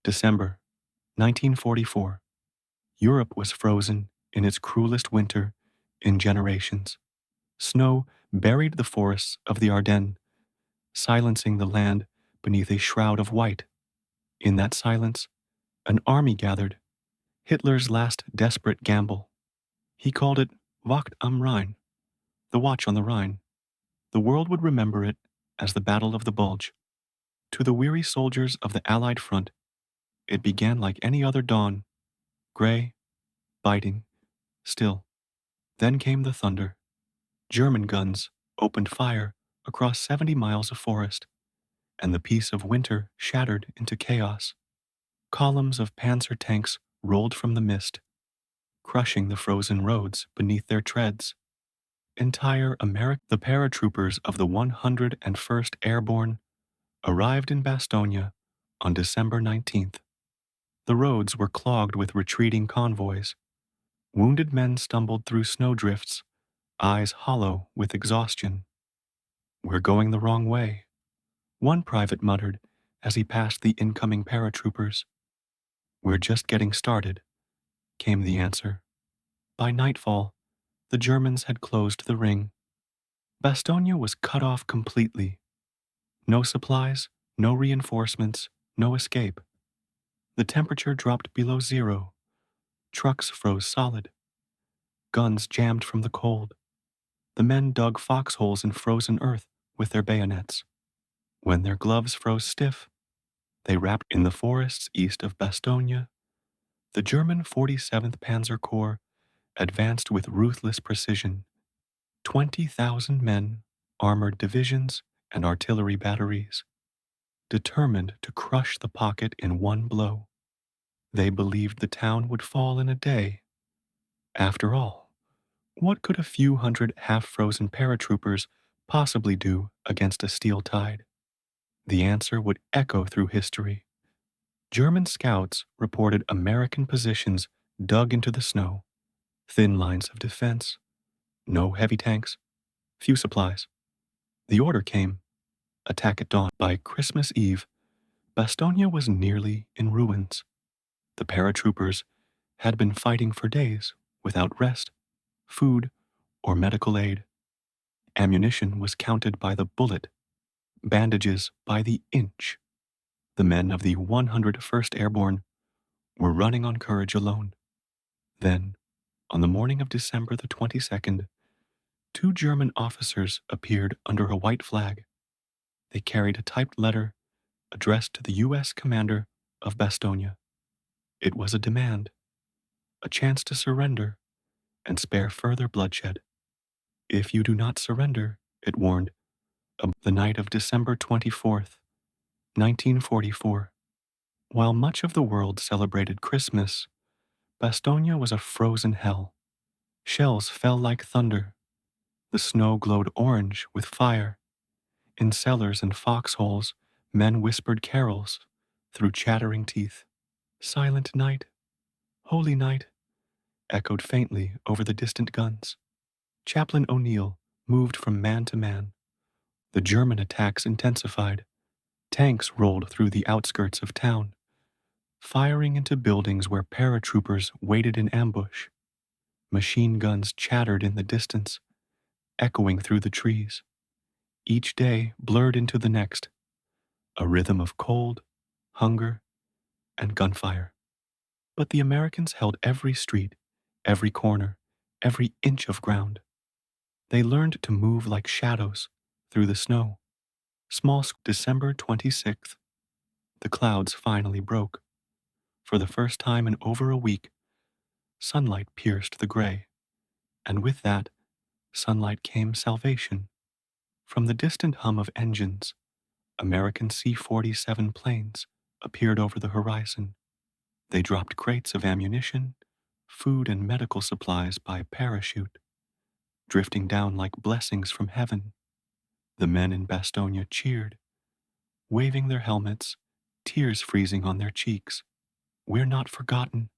December 1944. Europe was frozen in its cruelest winter in generations. Snow buried the forests of the Ardennes, silencing the land beneath a shroud of white. In that silence, an army gathered, Hitler's last desperate gamble. He called it Wacht am Rhein, the Watch on the Rhine. The world would remember it as the Battle of the Bulge. To the weary soldiers of the Allied front, it began like any other dawn, gray, biting, still. Then came the thunder. German guns opened fire across 70 miles of forest, and the peace of winter shattered into chaos. Columns of panzer tanks rolled from the mist, crushing the frozen roads beneath their treads. The paratroopers of the 101st Airborne arrived in Bastogne on December 19th. The roads were clogged with retreating convoys. Wounded men stumbled through snowdrifts, eyes hollow with exhaustion. "We're going the wrong way," one private muttered as he passed the incoming paratroopers. "We're just getting started," came the answer. By nightfall, the Germans had closed the ring. Bastogne was cut off completely. No supplies, no reinforcements, no escape. The temperature dropped below zero. Trucks froze solid. Guns jammed from the cold. The men dug foxholes in frozen earth with their bayonets. When their gloves froze stiff, they wrapped in the forests east of Bastogne. The German 47th Panzer Corps advanced with ruthless precision. 20,000 men, armored divisions, and artillery batteries, determined to crush the pocket in one blow. They believed the town would fall in a day. After all, what could a few hundred half-frozen paratroopers possibly do against a steel tide? The answer would echo through history. German scouts reported American positions dug into the snow, thin lines of defense, no heavy tanks, few supplies. The order came, attack at dawn. By Christmas Eve, Bastogne was nearly in ruins. The paratroopers had been fighting for days without rest, food, or medical aid. Ammunition was counted by the bullet, bandages by the inch. The men of the 101st Airborne were running on courage alone. Then, on the morning of December the 22nd, two German officers appeared under a white flag. They carried a typed letter addressed to the U.S. commander of Bastogne. It was a demand, a chance to surrender and spare further bloodshed. "If you do not surrender," it warned, the night of December 24th, 1944. While much of the world celebrated Christmas, Bastogne was a frozen hell. Shells fell like thunder. The snow glowed orange with fire. In cellars and foxholes, men whispered carols through chattering teeth. "Silent night, holy night," echoed faintly over the distant guns. Chaplain O'Neill moved from man to man. The German attacks intensified. Tanks rolled through the outskirts of town, firing into buildings where paratroopers waited in ambush. Machine guns chattered in the distance, echoing through the trees. Each day blurred into the next, a rhythm of cold, hunger, and gunfire. But the Americans held every street, every corner, every inch of ground. They learned to move like shadows through the snow. December 26th. The clouds finally broke. For the first time in over a week, sunlight pierced the gray, and with that sunlight came salvation. From the distant hum of engines, American C-47 planes appeared over the horizon. They dropped crates of ammunition, food, and medical supplies by parachute, drifting down like blessings from heaven. The men in Bastogne cheered, waving their helmets, tears freezing on their cheeks. "We're not forgotten,"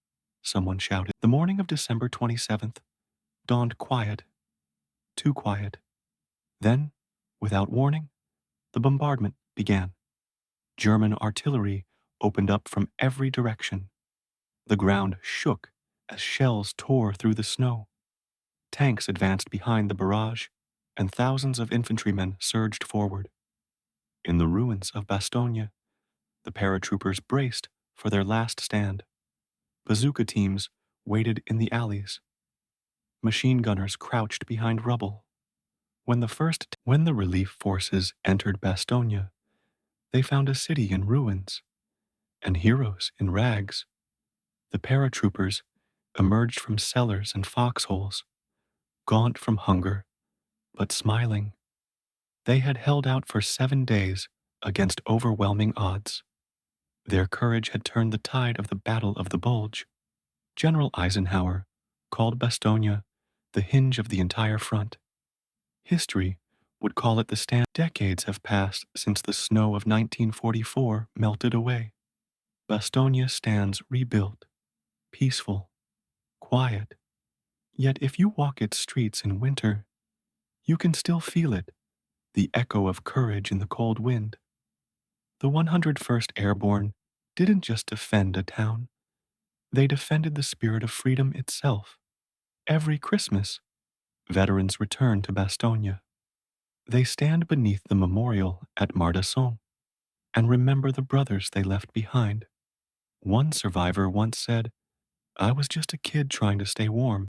someone shouted. The morning of December 27th dawned quiet, too quiet. Then, without warning, the bombardment began. German artillery opened up from every direction. The ground shook as shells tore through the snow. Tanks advanced behind the barrage, and thousands of infantrymen surged forward. In the ruins of Bastogne, the paratroopers braced for their last stand. Bazooka teams waited in the alleys. Machine gunners crouched behind rubble. When the relief forces entered Bastogne, they found a city in ruins and heroes in rags. The paratroopers emerged from cellars and foxholes, gaunt from hunger, but smiling. They had held out for 7 days against overwhelming odds. Their courage had turned the tide of the Battle of the Bulge. General Eisenhower called Bastogne the hinge of the entire front. History would call it the stand. Decades have passed since the snow of 1944 melted away. Bastogne stands rebuilt, peaceful, quiet. Yet if you walk its streets in winter, you can still feel it, the echo of courage in the cold wind. The 101st Airborne didn't just defend a town, they defended the spirit of freedom itself. Every Christmas, veterans return to Bastogne. They stand beneath the memorial at Mardennes and remember the brothers they left behind. One survivor once said, "I was just a kid trying to stay warm."